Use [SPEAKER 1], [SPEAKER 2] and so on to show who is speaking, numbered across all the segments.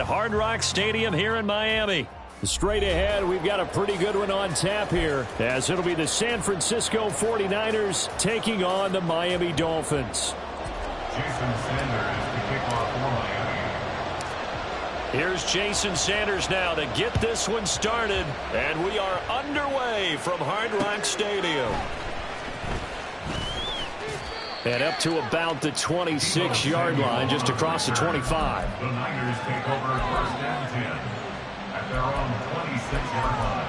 [SPEAKER 1] Hard Rock Stadium here in Miami. Straight ahead, we've got a pretty good one on tap here, as it'll be the San Francisco 49ers taking on the Miami Dolphins.
[SPEAKER 2] Jason Sanders to kick off for Miami.
[SPEAKER 1] Here's Jason Sanders now to get this one started, and we are underway from Hard Rock Stadium. And up to about the 26-yard line, just across the 25.
[SPEAKER 2] The Niners take over first and 10 at their own 26-yard line.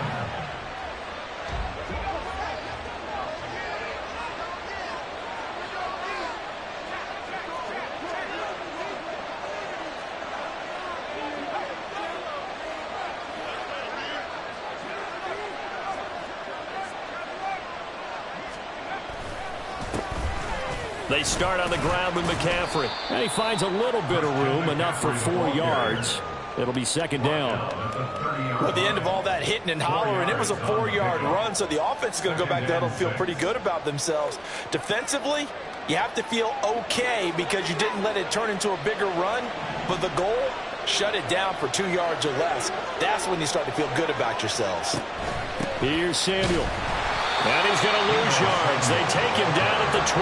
[SPEAKER 1] They start on the ground with McCaffrey. And he finds a little bit of room, enough for 4 yards. It'll be second down.
[SPEAKER 3] At the end of all that hitting and hollering, it was a 4-yard run, so the offense is going to go back there and feel pretty good about themselves. Defensively, you have to feel okay because you didn't let it turn into a bigger run, but the goal, shut it down for 2 yards or less. That's when you start to feel good about yourselves.
[SPEAKER 1] Here's Samuel. And he's going to lose yards. They take him down at the 26.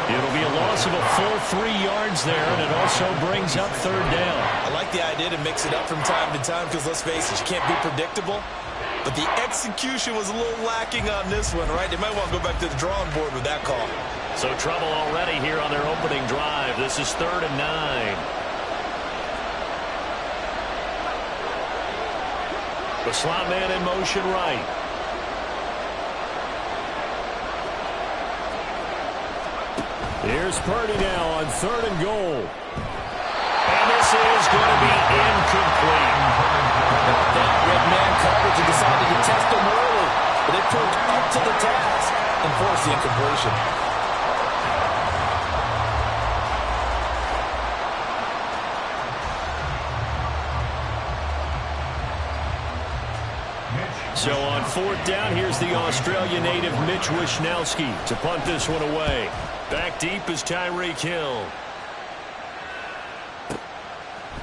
[SPEAKER 1] It'll be a loss of a full 3 yards there, and it also brings up third down.
[SPEAKER 3] I like the idea to mix it up from time to time because, let's face it, you can't be predictable. But the execution was a little lacking on this one, right? They might want to go back to the drawing board with that call.
[SPEAKER 1] So trouble already here on their opening drive. This is 3rd and 9. The slot man in motion right. Here's Purdy now on 3rd and goal. And this is going to be incomplete.
[SPEAKER 3] That red man coverage decided to test them early, but it proved up to the task and forced the incompletion.
[SPEAKER 1] So on 4th down, here's the Australia native Mitch Wishnowsky to punt this one away. Back deep is Tyreek Hill.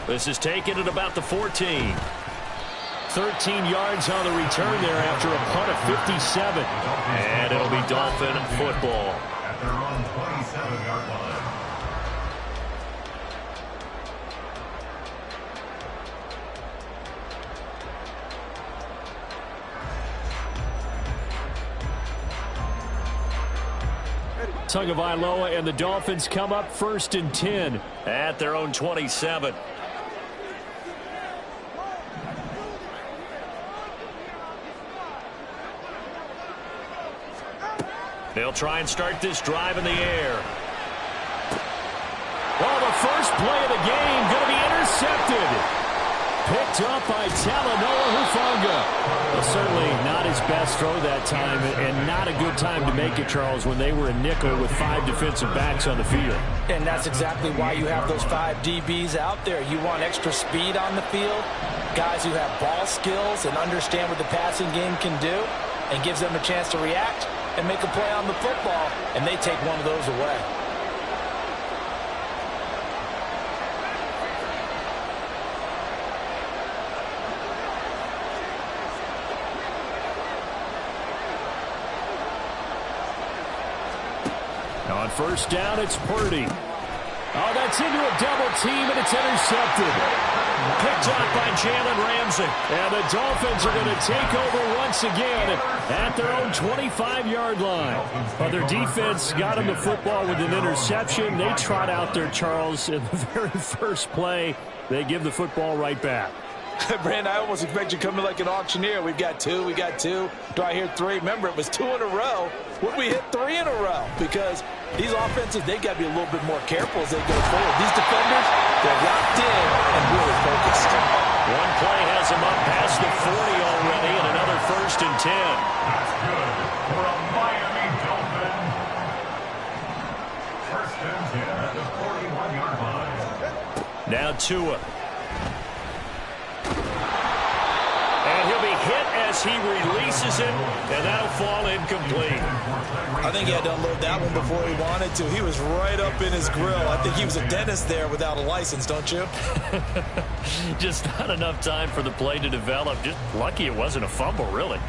[SPEAKER 1] This is taken at about the 14. 13 yards on the return there after a punt of 57. And it'll be Dolphin football.
[SPEAKER 2] At their own 27-yard line.
[SPEAKER 1] Tagovailoa and the Dolphins come up 1st and 10 at their own 27. They'll try and start this drive in the air. Well, the first play of the game going to be intercepted. Picked up by Talanoa Hufanga. Well, certainly not his best throw that time, and not a good time to make it, Charles, when they were a nickel with 5 defensive backs on the field.
[SPEAKER 3] And that's exactly why you have those 5 DBs out there. You want extra speed on the field, guys who have ball skills and understand what the passing game can do, and gives them a chance to react and make a play on the football, and they take one of those away.
[SPEAKER 1] On 1st down, it's Purdy. Oh, that's into a double team, and it's intercepted. Picked off by Jalen Ramsey. And the Dolphins are going to take over once again at their own 25-yard line. Well, their defense got them the football with an interception. They trot out there, Charles, in the very first play. They give the football right back.
[SPEAKER 3] Brandon, I almost expect you to come in like an auctioneer. We've got 2, we got 2. Do I hear 3? Remember, it was 2 in a row. Would we hit 3 in a row? Because these offenses, they got to be a little bit more careful as they go forward. These defenders, they're locked in and really focused.
[SPEAKER 1] One play has them up past the 40 already, and another 1st and 10.
[SPEAKER 2] That's good for a Miami Dolphin. 1st and 10 at the 41-yard line. Now
[SPEAKER 1] Tua. And he'll be hit as as he releases it, and that'll fall incomplete.
[SPEAKER 3] I think he had to unload that one before he wanted to. He was right up in his grill. I think he was a dentist there without a license, don't you?
[SPEAKER 1] Just not enough time for the play to develop. Just lucky it wasn't a fumble, really.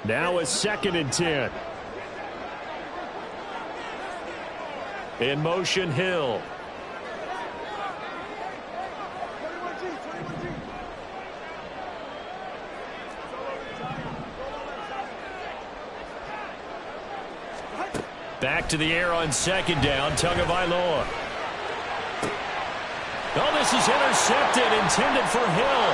[SPEAKER 1] Now a 2nd and 10. In motion, Hill. Back to the air on 2nd down. Tagovailoa. Oh, this is intercepted, intended for Hill.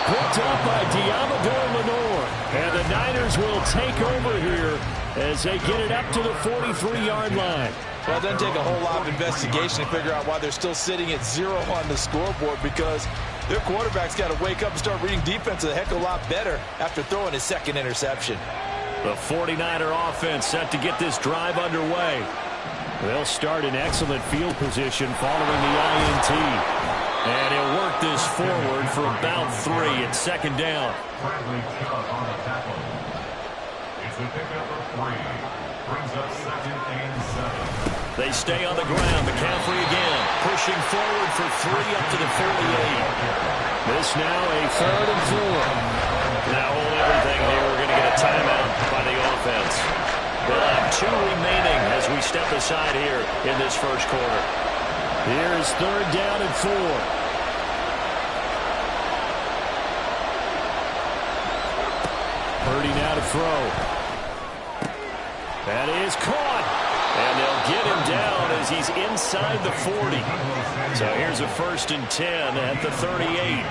[SPEAKER 1] Picked up by Diamador Lenore. And the Niners will take over here as they get it up to the 43-yard line.
[SPEAKER 3] Well, it doesn't take a whole lot of investigation to figure out why they're still sitting at 0 on the scoreboard, because their quarterback's got to wake up and start reading defense a heck of a lot better after throwing his 2nd interception.
[SPEAKER 1] The 49er offense set to get this drive underway. They'll start in excellent field position following the INT. And he'll work this forward for about 3 at 2nd down.
[SPEAKER 2] Friendly shot on the tackle. It's a pickup of 3. Brings up 2nd and 7.
[SPEAKER 1] They stay on the ground. McCaffrey again, pushing forward for 3 up to the 48. This now a 3rd and 4. Now hold everything here. We're going to get a timeout by the offense. We'll have 2 remaining as we step aside here in this first quarter. Here's 3rd down and 4. Purdy now to throw. That is caught. And they'll get him down as he's inside the 40. So here's a 1st and 10 at the 38.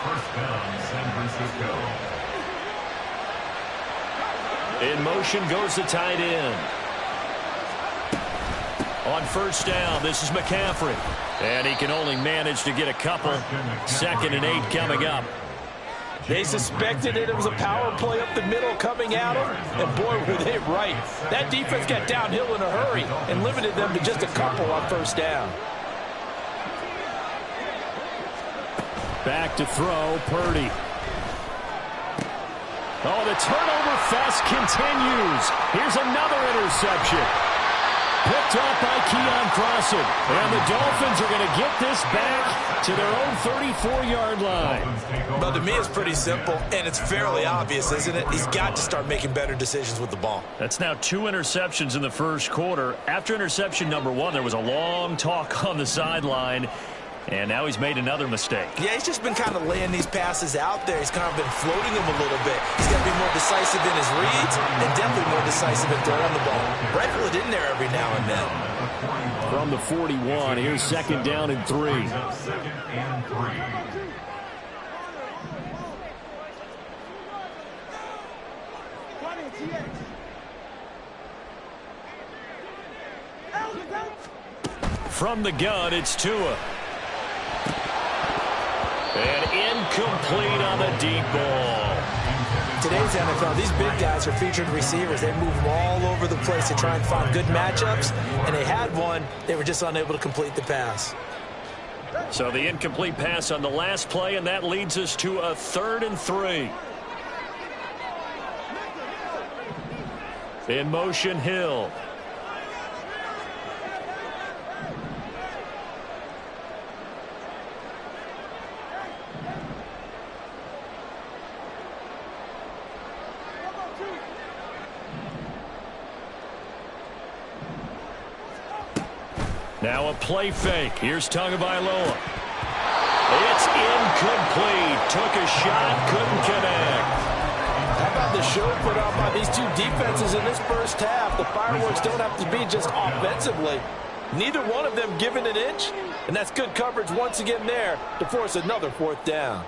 [SPEAKER 2] First down, San Francisco.
[SPEAKER 1] In motion goes the tight end. On 1st down, this is McCaffrey. And he can only manage to get a couple. 2nd and 8 coming up.
[SPEAKER 3] They suspected it was a power play up the middle coming at them, and boy, were they right. That defense got downhill in a hurry and limited them to just a couple on 1st down.
[SPEAKER 1] Back to throw, Purdy. Oh, the turnover fest continues. Here's another interception. Picked off by Keon Crossen. And the Dolphins are going to get this back to their own 34-yard line.
[SPEAKER 3] But to me, it's pretty simple, and it's fairly obvious, isn't it? He's got to start making better decisions with the ball.
[SPEAKER 1] That's now 2 interceptions in the first quarter. After interception number 1, there was a long talk on the sideline. And now he's made another mistake. Yeah, he's just been kind of laying these passes out there. He's kind of been floating them a little bit. He's got to be more decisive in his reads and definitely more decisive in throwing the ball. Rifle it in there every now and then. From the 41, here's 2nd down and 3.
[SPEAKER 2] 2nd and 3.
[SPEAKER 1] From the gun, it's Tua. And incomplete on the deep ball.
[SPEAKER 3] Today's NFL, these big guys are featured receivers. They move them all over the place to try and find good matchups. And they had one. They were just unable to complete the pass.
[SPEAKER 1] So the incomplete pass on the last play, and that leads us to a 3rd and 3. In motion, Hill. Now a play fake. Here's Tagovailoa. It's incomplete. Took a shot, couldn't connect.
[SPEAKER 3] How about the show put on by these 2 defenses in this first half? The fireworks don't have to be just offensively. Neither one of them giving an inch, and that's good coverage once again there to force another 4th down.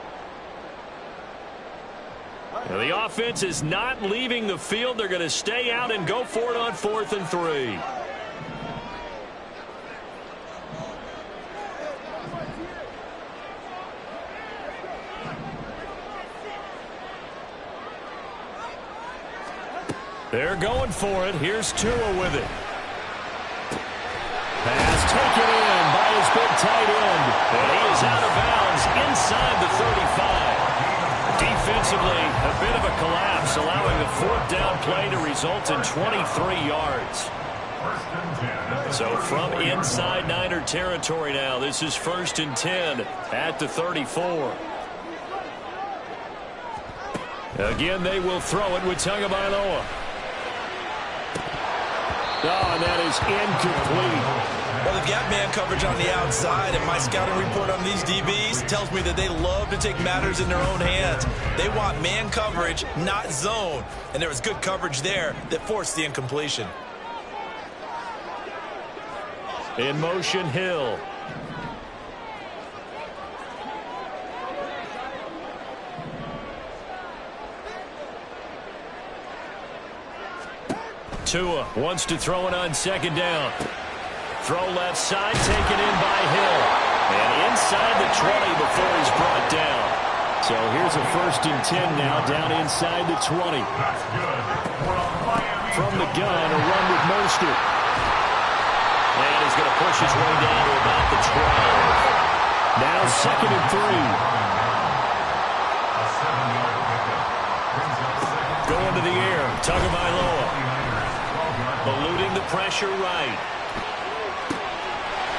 [SPEAKER 1] Now the offense is not leaving the field. They're going to stay out and go for it on 4th and 3. They're going for it. Here's Tua with it. Pass taken in by his big tight end. And he is out of bounds inside the 35. Defensively, a bit of a collapse, allowing the fourth down play to result in 23 yards. So from inside Niner territory now, this is 1st and 10 at the 34. Again, they will throw it with Tagovailoa. Oh, and that is incomplete.
[SPEAKER 3] Well, they've got man coverage on the outside, and my scouting report on these DBs tells me that they love to take matters in their own hands. They want man coverage, not zone. And there was good coverage there that forced the incompletion.
[SPEAKER 1] In motion, Hill. Tua wants to throw it on 2nd down. Throw left side, taken in by Hill. And inside the 20 before he's brought down. So here's a 1st and 10 now, down inside the 20. From the gun, a run with Mostert. And he's going to push his way down to about the 12. Now 2nd and 3. Going to the air, Tagovailoa. Eluding the pressure right.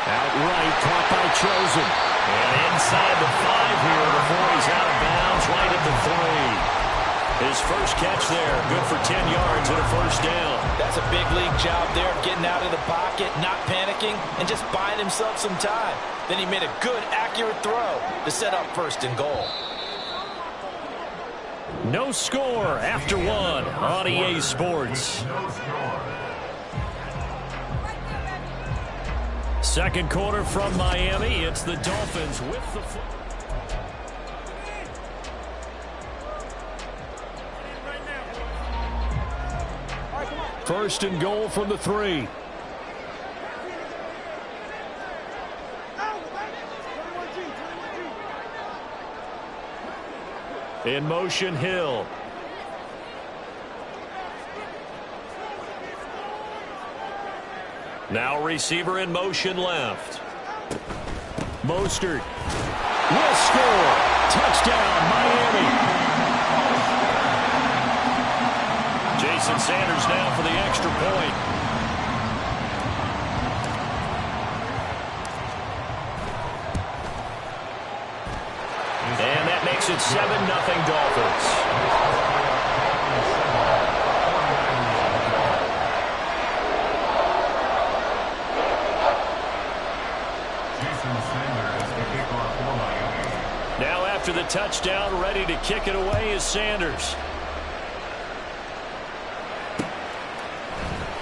[SPEAKER 1] Outright, caught by Chosen. And inside the 5 here before he's out of bounds, right at the 3. His first catch there, good for 10 yards and a 1st down.
[SPEAKER 3] That's a big league job there, getting out of the pocket, not panicking, and just buying himself some time. Then he made a good, accurate throw to set up 1st and goal.
[SPEAKER 1] No score after 1 on EA Sports. Second quarter from Miami. It's the Dolphins with the football. 1st and goal from the 3. In motion, Hill. Now receiver in motion left. Mostert will score. Touchdown, Miami. Jason Sanders now for the extra point. And that makes it 7-0 Dolphins. Now after the touchdown, ready to kick it away is Sanders.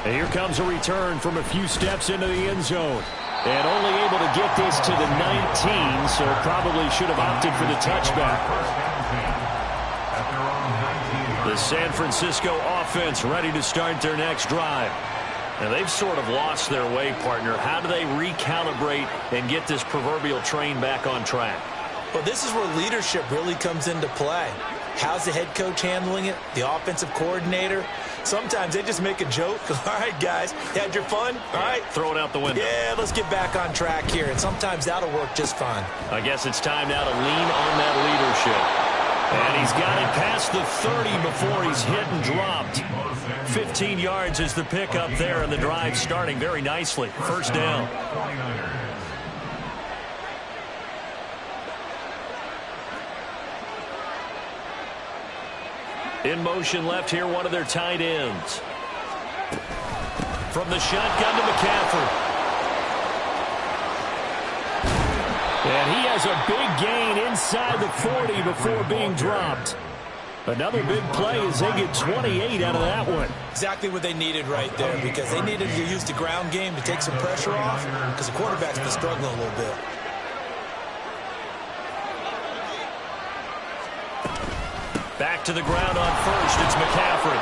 [SPEAKER 1] And here comes a return from a few steps into the end zone. And only able to get this to the 19, so probably should have opted for the touchback. The San Francisco offense ready to start their next drive. And they've sort of lost their way, partner. How do they recalibrate and get this proverbial train back on track?
[SPEAKER 3] Well, this is where leadership really comes into play. How's the head coach handling it? The offensive coordinator? Sometimes they just make a joke. All right, guys, you had your fun? All right.
[SPEAKER 1] Throw it out the window.
[SPEAKER 3] Yeah, let's get back on track here. And sometimes that'll work just fine.
[SPEAKER 1] I guess it's time now to lean on that leadership. And he's got it past the 30 before he's hit and dropped. 15 yards is the pickup there, and the drive starting very nicely. 1st down. In motion left here, one of their tight ends. From the shotgun to McCaffrey. And he has a big gain inside the 40 before being dropped. Another big play as they get 28 out of that one.
[SPEAKER 3] Exactly what they needed right there, because they needed to use the ground game to take some pressure off, because the quarterback's been struggling a little bit.
[SPEAKER 1] Back to the ground on 1st. It's McCaffrey.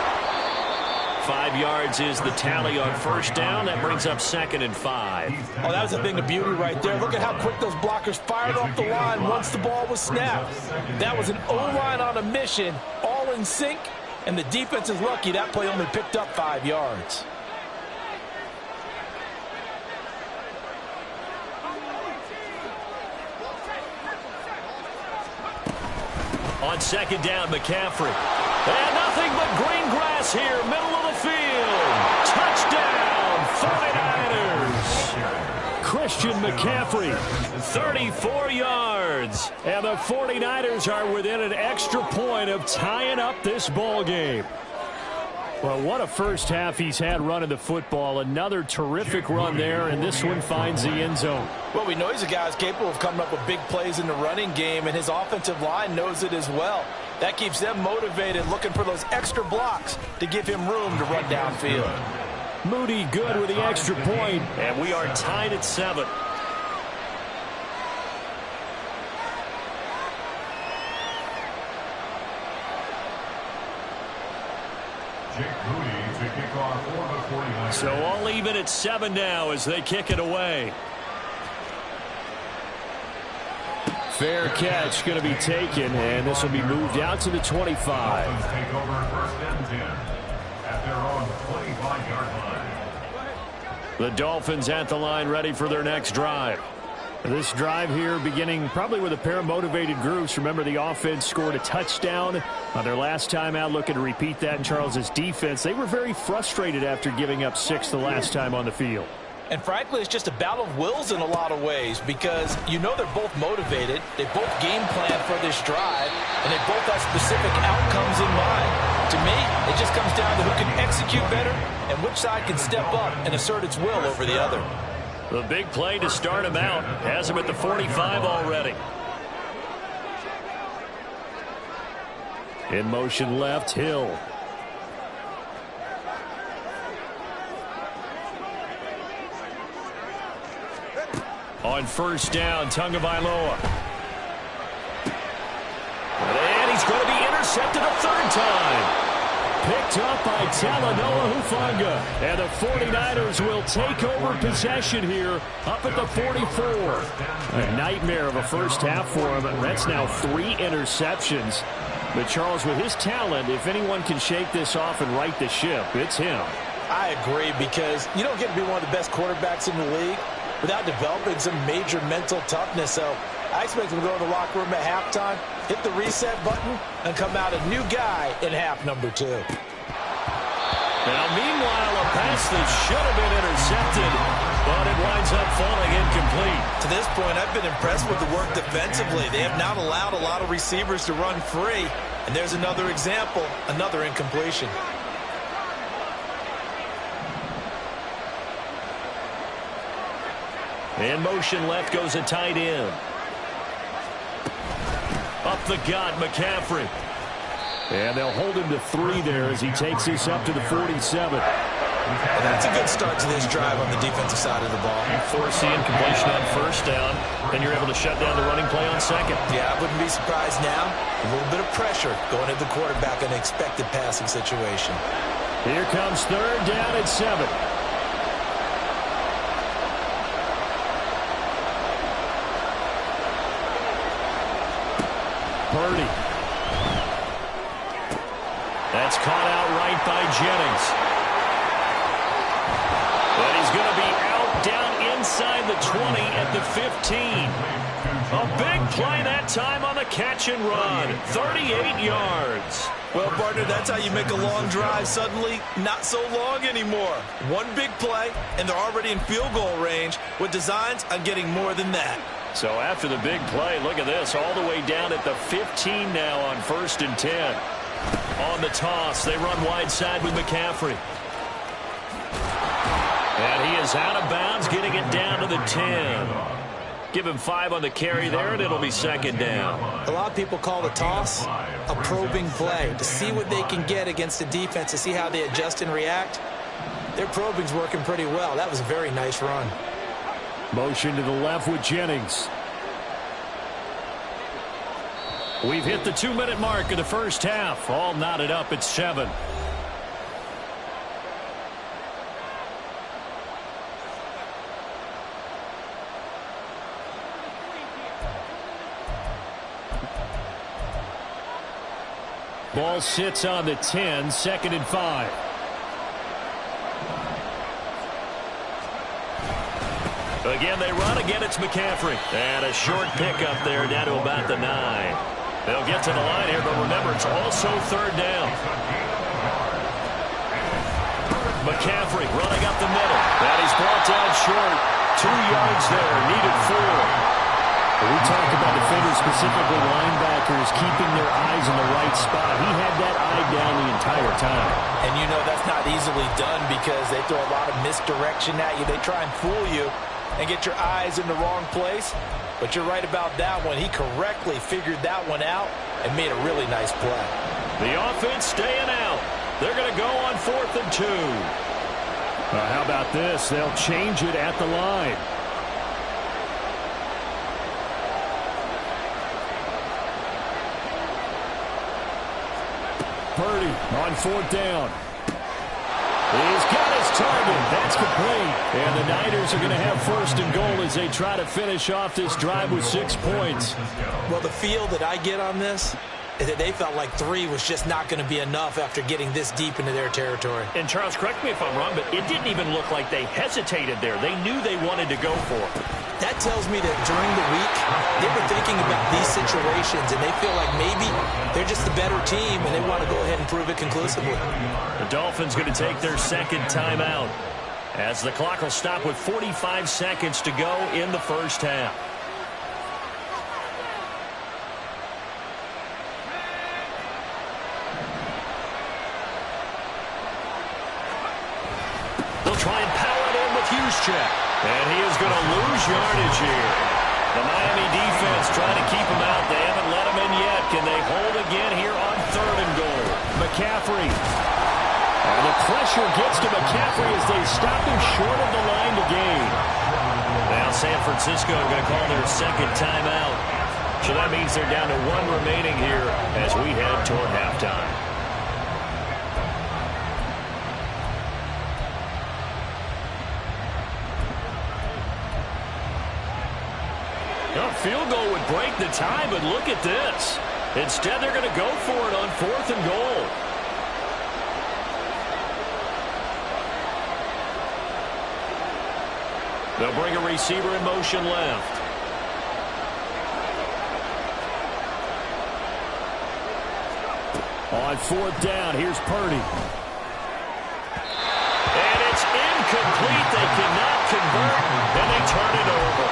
[SPEAKER 1] 5 yards is the tally on 1st down. That brings up 2nd and 5.
[SPEAKER 3] Oh, that was a thing of beauty right there. Look at how quick those blockers fired off the line once the ball was snapped. That was an O-line on a mission, all in sync, and the defense is lucky that play only picked up 5 yards.
[SPEAKER 1] On second down, McCaffrey. And nothing but green grass here, middle of the field. Touchdown, 49ers. Christian McCaffrey, 34 yards. And the 49ers are within an extra point of tying up this ball game. Well, what a first half he's had running the football. Another terrific run there, and this one finds the end zone.
[SPEAKER 3] Well, we know he's a guy who's capable of coming up with big plays in the running game, and his offensive line knows it as well. That keeps them motivated, looking for those extra blocks to give him room to run downfield.
[SPEAKER 1] Moody good with the extra point, and we are tied at 7.
[SPEAKER 2] Moody to kick off for the 49ers.
[SPEAKER 1] So all even at 7 now as they kick it away. Fair catch going to be taken, and this will be moved out to the 25.
[SPEAKER 2] Dolphins take over first and 10 at their own 25-yard line.
[SPEAKER 1] The Dolphins at the line, ready for their next drive. This drive here beginning probably with a pair of motivated groups. Remember, the offense scored a touchdown on their last time out, looking to repeat that in Charles's defense. They were very frustrated after giving up 6 the last time on the field.
[SPEAKER 3] And frankly, it's just a battle of wills in a lot of ways, because you know they're both motivated, they both game plan for this drive, and they both have specific outcomes in mind. To me, it just comes down to who can execute better and which side can step up and assert its will over the other.
[SPEAKER 1] The big play to start him out has him at the 45 already. In motion left, Hill. On first down, Tagovailoa. And he's going to be intercepted a third time. Picked up by Talanoa Hufanga. And the 49ers will take over possession here up at the 44. A nightmare of a first half for him. That's now 3 interceptions. But Charles, with his talent, if anyone can shake this off and right the ship, it's him.
[SPEAKER 3] I agree, because you don't get to be one of the best quarterbacks in the league without developing some major mental toughness. So I expect him to go to the locker room at halftime, hit the reset button, and come out a new guy in half number 2.
[SPEAKER 1] Now, meanwhile, a pass that should have been intercepted, but it winds up falling incomplete.
[SPEAKER 3] To this point, I've been impressed with the work defensively. They have not allowed a lot of receivers to run free. And there's another example, another incompletion.
[SPEAKER 1] In motion left goes a tight end. Up the gut, McCaffrey. And they'll hold him to 3 there as he takes this up to the 47.
[SPEAKER 3] That's a good start to this drive on the defensive side of the ball.
[SPEAKER 1] Force the incompletion on first down, then you're able to shut down the running play on second.
[SPEAKER 3] Yeah, I wouldn't be surprised now. A little bit of pressure going at the quarterback in an expected passing situation.
[SPEAKER 1] Here comes third down at 7. Bodie. That's caught out right by Jennings. But he's going to be out down inside the 20 at the 15. A big play that time on the catch and run. 38 yards.
[SPEAKER 3] Well, partner, that's how you make a long drive suddenly not so long anymore. One big play, and they're already in field goal range with designs on getting more than that.
[SPEAKER 1] So after the big play, look at this, all the way down at the 15 now on first and 10. On the toss, they run wide side with McCaffrey. And he is out of bounds, getting it down to the 10. Give him 5 on the carry there, and it'll be second down.
[SPEAKER 3] A lot of people call the toss a probing play, to see what they can get against the defense, to see how they adjust and react. Their probing's working pretty well. That was a very nice run.
[SPEAKER 1] Motion to the left with Jennings. We've hit the 2-minute mark of the first half. All knotted up at 7. Ball sits on the 10, second and 5. Again, they run. Again, it's McCaffrey. And a short pickup there down to about the 9. They'll get to the line here, but remember, it's also third down. McCaffrey running up the middle. And he's brought down short. 2 yards there, needed 4. We talk about defenders, specifically linebackers, keeping their eyes in the right spot. He had that eye down the entire time.
[SPEAKER 3] And you know that's not easily done because they throw a lot of misdirection at you. They try and fool you and get your eyes in the wrong place. But you're right about that one. He correctly figured that one out and made a really nice play.
[SPEAKER 1] The offense staying out. They're going to go on 4th and 2. How about this? They'll change it at the line. Purdy on 4th down. He's got his target. That's complete. And the Niners are going to have 1st and goal as they try to finish off this drive with 6 points.
[SPEAKER 3] Well, the feel that I get on this is that they felt like 3 was just not going to be enough after getting this deep into their territory.
[SPEAKER 1] And Charles, correct me if I'm wrong, but it didn't even look like they hesitated there. They knew they wanted to go for it.
[SPEAKER 3] That tells me that during the week, they were thinking about these situations, and they feel like maybe they're just the better team, and they want to go ahead and prove it conclusively.
[SPEAKER 1] The Dolphins going to take their 2nd timeout as the clock will stop with 45 seconds to go in the first half. They'll try and power it in with Juszczyk. And he is going to lose yardage here. The Miami defense trying to keep him out. They haven't let him in yet. Can they hold again here on 3rd and goal? McCaffrey. And the pressure gets to McCaffrey as they stop him short of the line to gain. Now San Francisco are going to call their 2nd timeout. So that means they're down to 1 remaining here as we head toward halftime. A field goal would break the tie, but look at this. Instead, they're going to go for it on 4th and goal. They'll bring a receiver in motion left. On 4th down, here's Purdy. And it's incomplete. They cannot convert, and they turn it over.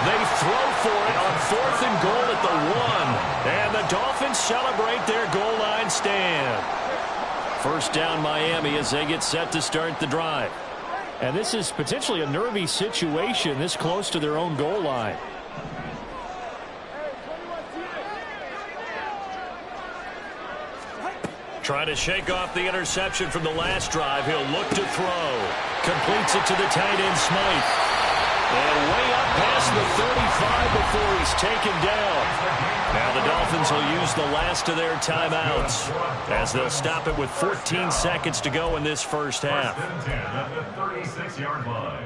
[SPEAKER 1] They throw for it on 4th and goal at the 1. And the Dolphins celebrate their goal line stand. First down Miami as they get set to start the drive. And this is potentially a nervy situation this close to their own goal line. Trying to shake off the interception from the last drive. He'll look to throw. Completes it to the tight end Smythe. And way up past the 35 before he's taken down. Now the Dolphins will use the last of their timeouts as they'll stop it with 14 seconds to go in this first half.
[SPEAKER 2] 1st and 10 at the 36-yard line.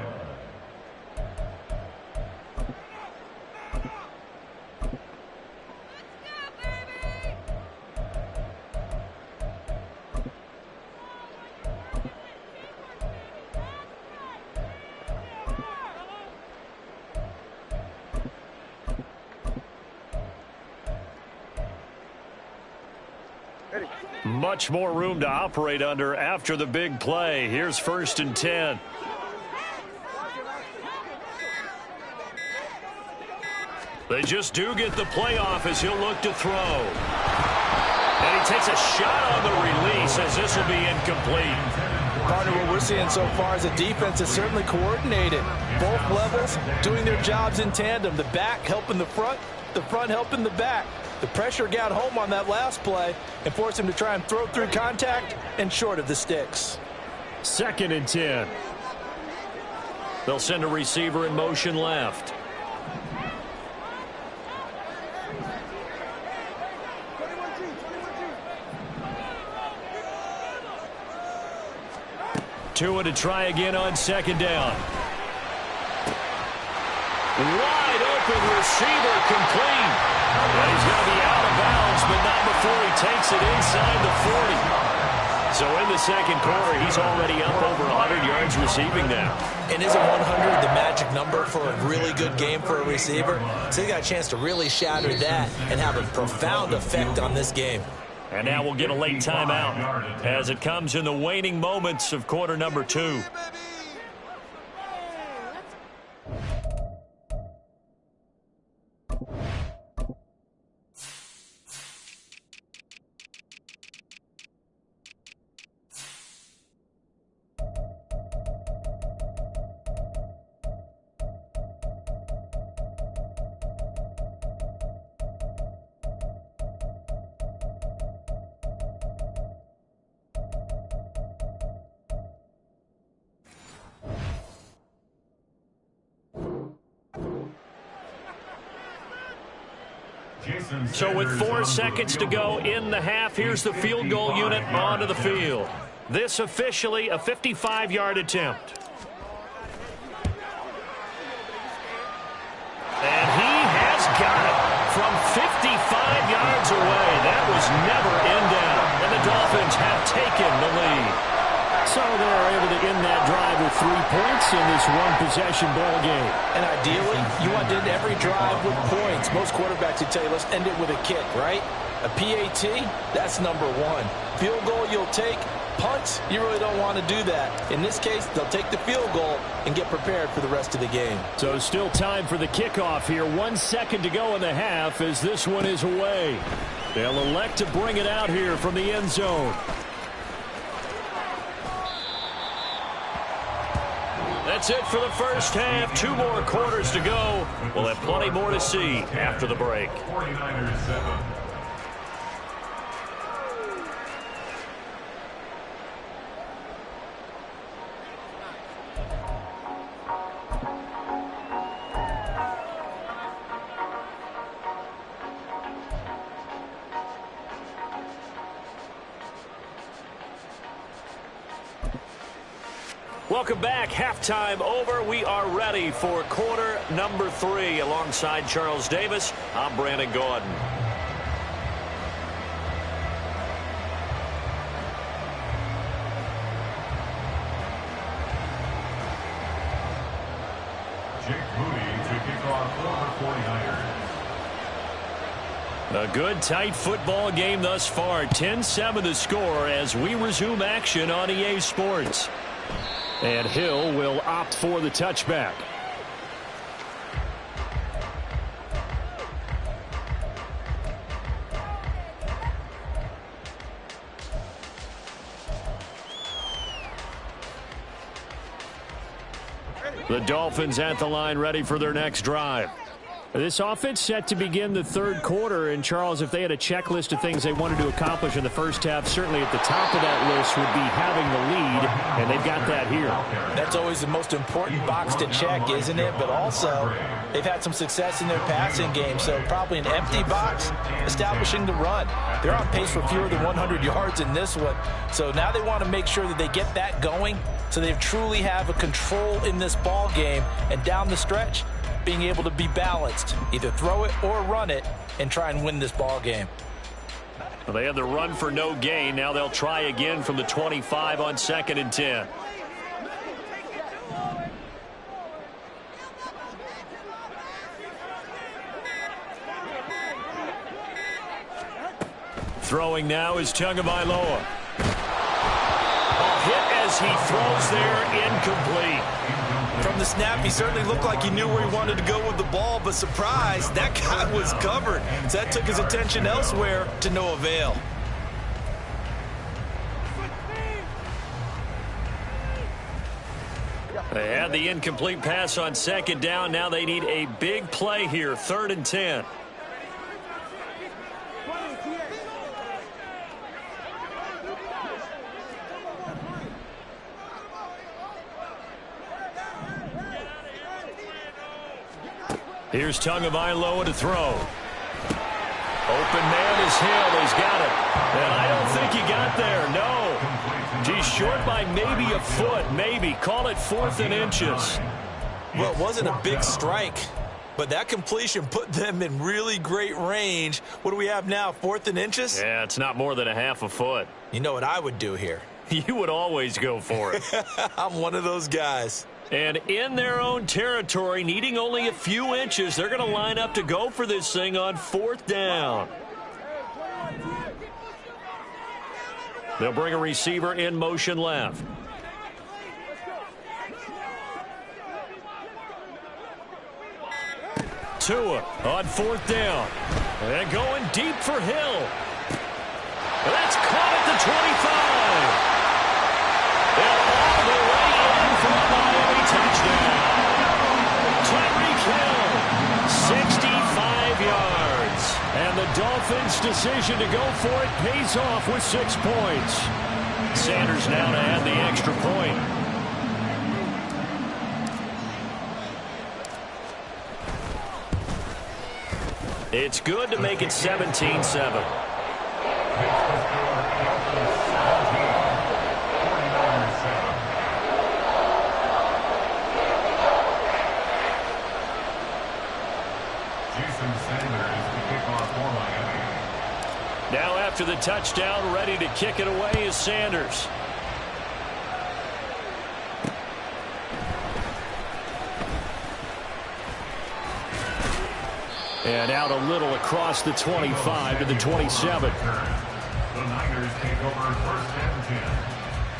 [SPEAKER 1] Much more room to operate under after the big play. Here's 1st and 10. They just do get the playoff as he'll look to throw. And he takes a shot on the release as this will be incomplete.
[SPEAKER 3] Partner, what we're seeing so far is the defense is certainly coordinated. Both levels doing their jobs in tandem. The back helping the front helping the back. The pressure got home on that last play and forced him to try and throw through contact and short of the sticks.
[SPEAKER 1] 2nd and 10. They'll send a receiver in motion left. Tua to try again on 2nd down. Wide open receiver complete. And he's going to be out of bounds, but not before he takes it inside the 40. So in the second quarter, he's already up over 100 yards receiving now.
[SPEAKER 3] And isn't 100 the magic number for a really good game for a receiver? So he got a chance to really shatter that and have a profound effect on this game.
[SPEAKER 1] And now we'll get a late timeout as it comes in the waning moments of quarter number 2. So with 4 seconds to go in the half, here's the field goal unit onto the field. This officially a 55-yard attempt. And he has got it from 55 yards away. That was never in doubt. And the Dolphins have taken the lead. So they're able to end that drive with 3 points in this one-possession ball game.
[SPEAKER 3] And ideally, you want to end every drive with points. Most quarterbacks would tell you, let's end it with a kick, right? A PAT, that's number 1. Field goal you'll take. Punts, you really don't want to do that. In this case, they'll take the field goal and get prepared for the rest of the game.
[SPEAKER 1] So still time for the kickoff here. 1 second to go in the half as this one is away. They'll elect to bring it out here from the end zone. That's it for the first half. 2 more quarters to go. We'll have plenty more to see after the break.
[SPEAKER 2] 49ers 7.
[SPEAKER 1] Welcome back. Halftime over. We are ready for quarter number 3. Alongside Charles Davis, I'm Brandon Gordon.
[SPEAKER 2] Jake Bodie to kick off for the 49ers.
[SPEAKER 1] A good, tight football game thus far. 10-7 the score as we resume action on EA Sports. And Hill will opt for the touchback. The Dolphins at the line ready for their next drive. This offense set to begin the third quarter. And, Charles, if they had a checklist of things they wanted to accomplish in the first half, certainly at the top of that list would be having the lead, and they've got that here.
[SPEAKER 3] That's always the most important box to check, isn't it? But also, they've had some success in their passing game, so probably an empty box, establishing the run. They're on pace for fewer than 100 yards in this one, so now they want to make sure that they get that going so they truly have a control in this ball game, and down the stretch, being able to be balanced, either throw it or run it, and try and win this ball game.
[SPEAKER 1] Well, they had the run for no gain. Now they'll try again from the 25 on 2nd and 10. Throwing now is Tagovailoa. A hit as he throws there, incomplete.
[SPEAKER 3] From the snap, he certainly looked like he knew where he wanted to go with the ball, but surprise, that guy was covered. So that took his attention elsewhere to no avail.
[SPEAKER 1] They had the incomplete pass on 2nd down. Now they need a big play here, 3rd and 10. Here's Tagovailoa to throw. Open man is Hill. He's got it. And I don't think he got there. No. He's short by maybe a foot. Maybe. Call it 4th and inches.
[SPEAKER 3] Well, it wasn't a big strike, but that completion put them in really great range. What do we have now, 4th and inches?
[SPEAKER 1] Yeah, it's not more than a half a foot.
[SPEAKER 3] You know what I would do here?
[SPEAKER 1] You would always go for it.
[SPEAKER 3] I'm one of those guys.
[SPEAKER 1] And in their own territory, needing only a few inches, they're going to line up to go for this thing on 4th down. They'll bring a receiver in motion left. Tua on 4th down. And going deep for Hill. That's caught at the 25. And all the way in for a Miami touchdown. Tyreek Hill, 65 yards. And the Dolphins' decision to go for it pays off with 6 points. Sanders now to add the extra point. It's good to make it 17-7. Now after the touchdown, ready to kick it away is Sanders. And out a little across the 25 to the 27.
[SPEAKER 2] The Niners take over 1st and 10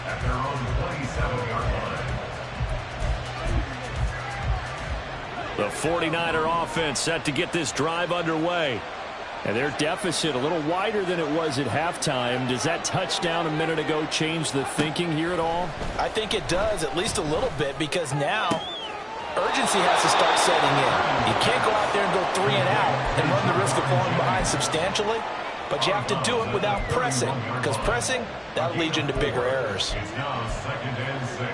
[SPEAKER 2] at their own 27-yard line.
[SPEAKER 1] The 49er offense set to get this drive underway. And their deficit a little wider than it was at halftime. Does that touchdown a minute ago change the thinking here at all?
[SPEAKER 3] I think it does, at least a little bit, because now urgency has to start setting in. You can't go out there and go 3 and out and run the risk of falling behind substantially, but you have to do it without pressing, because pressing, that'll lead you into bigger errors.
[SPEAKER 2] It's now 2nd and 6.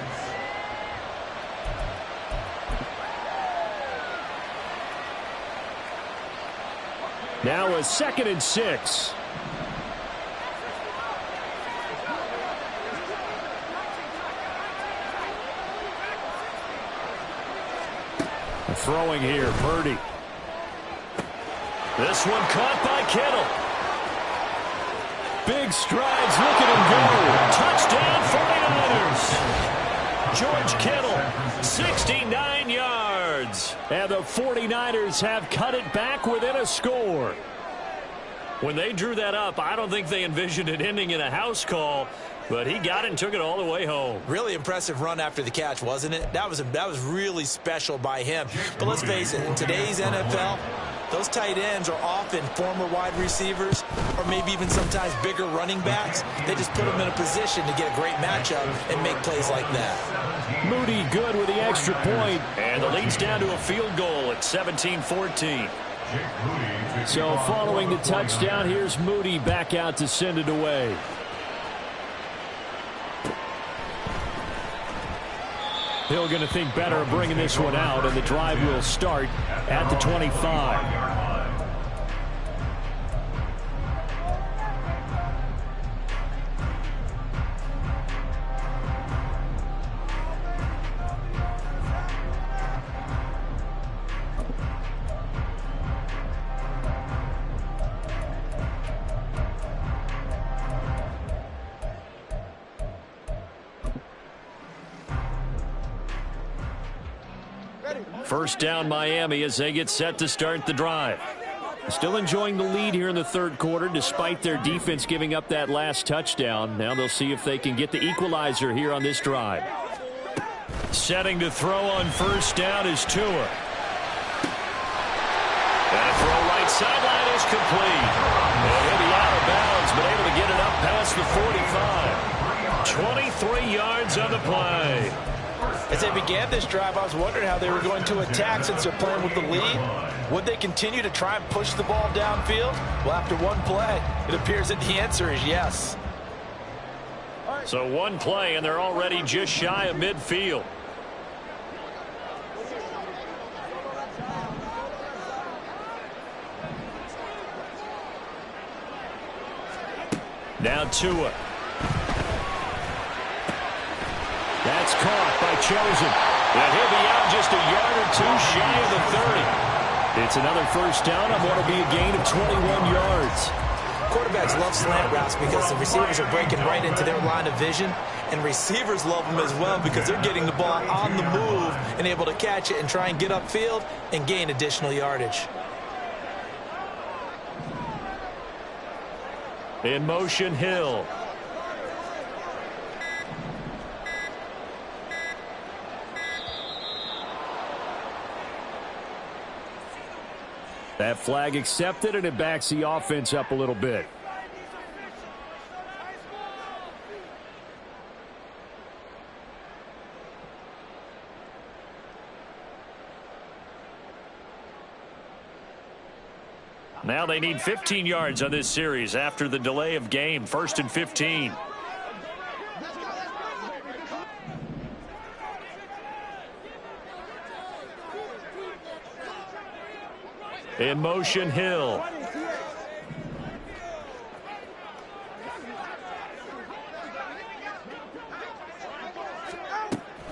[SPEAKER 1] Now a 2nd and 6. Throwing here, Bodie. This one caught by Kittle. Big strides, look at him go. Touchdown 49ers. George Kittle, 69 yards. And the 49ers have cut it back within a score. When they drew that up, I don't think they envisioned it ending in a house call. But he got it and took it all the way home.
[SPEAKER 3] Really impressive run after the catch, wasn't it? That was really special by him. But let's face it, in today's NFL, those tight ends are often former wide receivers or maybe even sometimes bigger running backs. They just put them in a position to get a great matchup and make plays like that.
[SPEAKER 1] Moody good with the extra point, and the lead's down to a field goal at 17-14. So following the touchdown, here's Moody back out to send it away. Hill going to think better of bringing this one out, and the drive will start at the 25. First down Miami as they get set to start the drive. Still enjoying the lead here in the 3rd quarter despite their defense giving up that last touchdown. Now they'll see if they can get the equalizer here on this drive. Setting to throw on 1st down is Tua. And a throw right sideline is complete. And he'll be out of bounds, but able to get it up past the 45. 23 yards on the play.
[SPEAKER 3] As they began this drive, I was wondering how they were going to attack since they're playing with the lead. Would they continue to try and push the ball downfield? Well, after one play, it appears that the answer is yes.
[SPEAKER 1] So one play, and they're already just shy of midfield. Now Tua. That's caught by Chosen. And he'll be out just a yard or two shy of the 30. It's another first down on what will be a gain of 21 yards.
[SPEAKER 3] Quarterbacks love slant routes because the receivers are breaking right into their line of vision, and receivers love them as well because they're getting the ball on the move and able to catch it and try and get upfield and gain additional yardage.
[SPEAKER 1] In motion, Hill. That flag accepted, and it backs the offense up a little bit. Now they need 15 yards on this series after the delay of game. 1st and 15. In motion, Hill.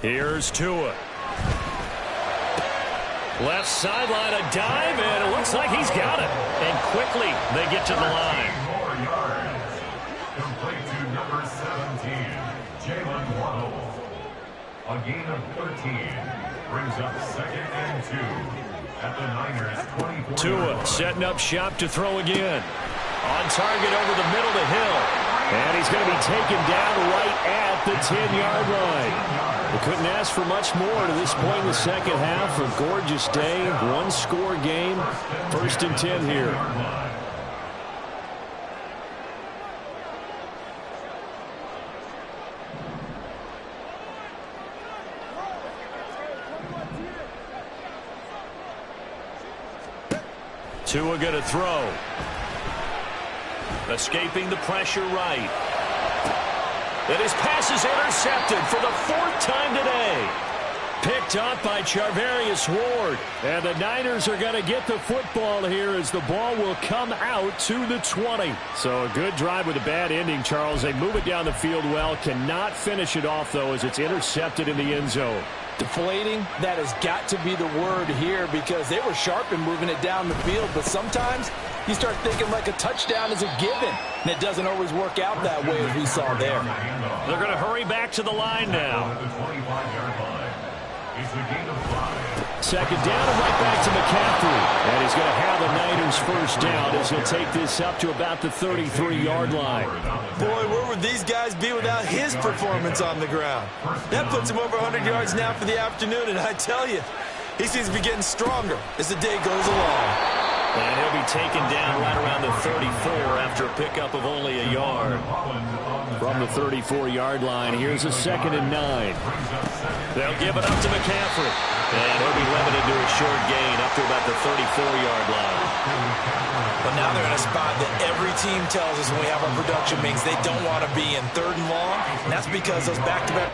[SPEAKER 1] Here's Tua. Left sideline, a dive, and it looks like he's got it. And quickly, they get to the line.
[SPEAKER 2] 4 yards. Complete to number 17, Jalen Waddle. A gain of 13 brings up 2nd and 2 at the Niners' 24.
[SPEAKER 1] Tua setting up shop to throw again. On target over the middle to Hill. And he's going to be taken down right at the 10-yard line. We couldn't ask for much more to this point in the second half. A gorgeous day, one-score game. 1st and 10 here. Tua going to throw. Escaping the pressure right. And his pass is intercepted for the 4th time today. Picked up by Charvarius Ward. And the Niners are going to get the football here as the ball will come out to the 20. So a good drive with a bad ending, Charles. They move it down the field well. Cannot finish it off, though, as it's intercepted in the end zone.
[SPEAKER 3] Deflating, that has got to be the word here because they were sharp in moving it down the field, but sometimes you start thinking like a touchdown is a given, and it doesn't always work out that way as we saw there.
[SPEAKER 1] They're going to hurry back to the line now. Second down and right back to McCaffrey. And he's going to have the Niners first down as he'll take this up to about the 33-yard line.
[SPEAKER 3] Boy, where would these guys be without his performance on the ground? That puts him over 100 yards now for the afternoon, and I tell you, he seems to be getting stronger as the day goes along.
[SPEAKER 1] And he'll be taken down right around the 34 after a pickup of only a yard. From the 34-yard line, here's a 2nd and 9. They'll give it up to McCaffrey. And he'll be limited to a short gain up to about the 34-yard line.
[SPEAKER 3] But now they're in a spot that every team tells us when we have our production meetings they don't want to be in, 3rd and long. And that's because those back-to-back...